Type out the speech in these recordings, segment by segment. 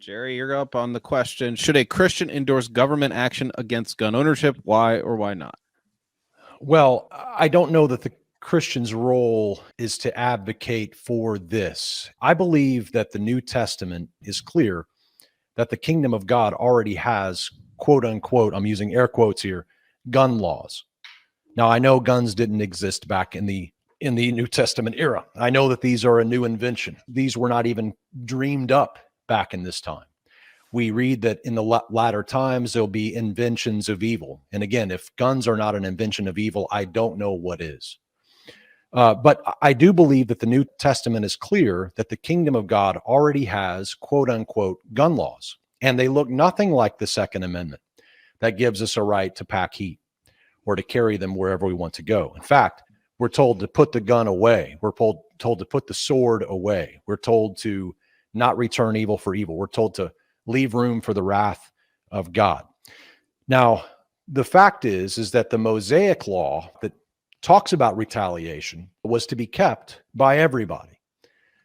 Jerry, you're up on the question. Should a Christian endorse government action against gun ownership? Why or why not? Well, I don't know that the Christian's role is to advocate for this. I believe that the New Testament is clear that the kingdom of God already has, quote unquote, I'm using air quotes here, gun laws. Now, I know guns didn't exist back in the New Testament era. I know that these are a new invention. These were not even dreamed up back in this time. We read that in the latter times, there'll be inventions of evil. And again, if guns are not an invention of evil, I don't know what is. But I do believe that the New Testament is clear that the kingdom of God already has, quote unquote, gun laws. And they look nothing like the Second Amendment that gives us a right to pack heat or to carry them wherever we want to go. In fact, we're told to put the gun away. We're told to put the sword away. We're told to not return evil for evil. We're told to leave room for the wrath of God. Now, the fact is that the Mosaic law that talks about retaliation was to be kept by everybody.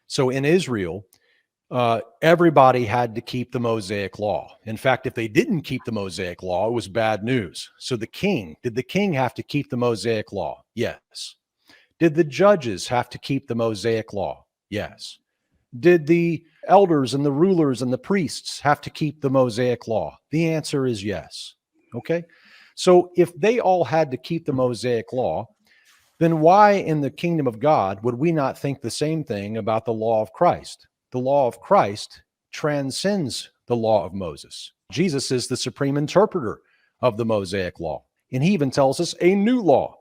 So in Israel, everybody had to keep the Mosaic law. In fact, if they didn't keep the Mosaic law, it was bad news. So did the king have to keep the Mosaic law? Yes. Did the judges have to keep the Mosaic law? Yes. Did the elders and the rulers and the priests have to keep the Mosaic law? The answer is yes. Okay. So if they all had to keep the Mosaic law, then why in the kingdom of God would we not think the same thing about the law of Christ? The law of Christ transcends the law of Moses. Jesus is the supreme interpreter of the Mosaic law. And he even tells us a new law.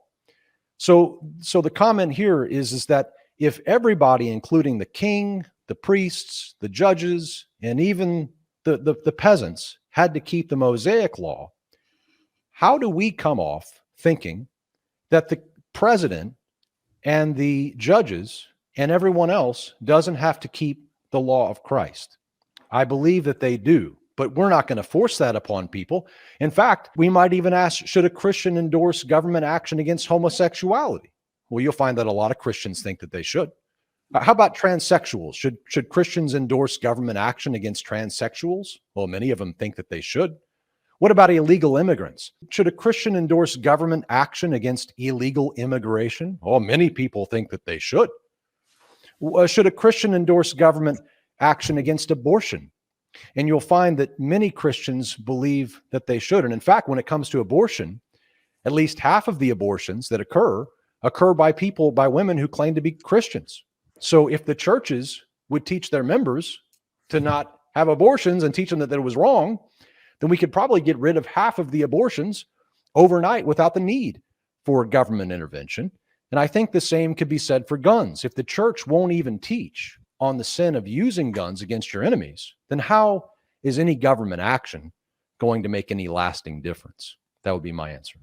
So the comment here is that if everybody, including the king, the priests, the judges, and even the peasants had to keep the Mosaic law, how do we come off thinking that the president and the judges and everyone else doesn't have to keep the law of Christ? I believe that they do, but we're not going to force that upon people. In fact, we might even ask, should a Christian endorse government action against homosexuality? Well, you'll find that a lot of Christians think that they should. How about transsexuals? Should Christians endorse government action against transsexuals? Well, many of them think that they should. What about illegal immigrants? Should a Christian endorse government action against illegal immigration? Oh, many people think that they should. Should a Christian endorse government action against abortion? And you'll find that many Christians believe that they should. And in fact, when it comes to abortion, at least half of the abortions that occur by women who claim to be Christians. So if the churches would teach their members to not have abortions and teach them that it was wrong, then we could probably get rid of half of the abortions overnight without the need for government intervention. And I think the same could be said for guns. If the church won't even teach on the sin of using guns against your enemies, then how is any government action going to make any lasting difference? That would be my answer.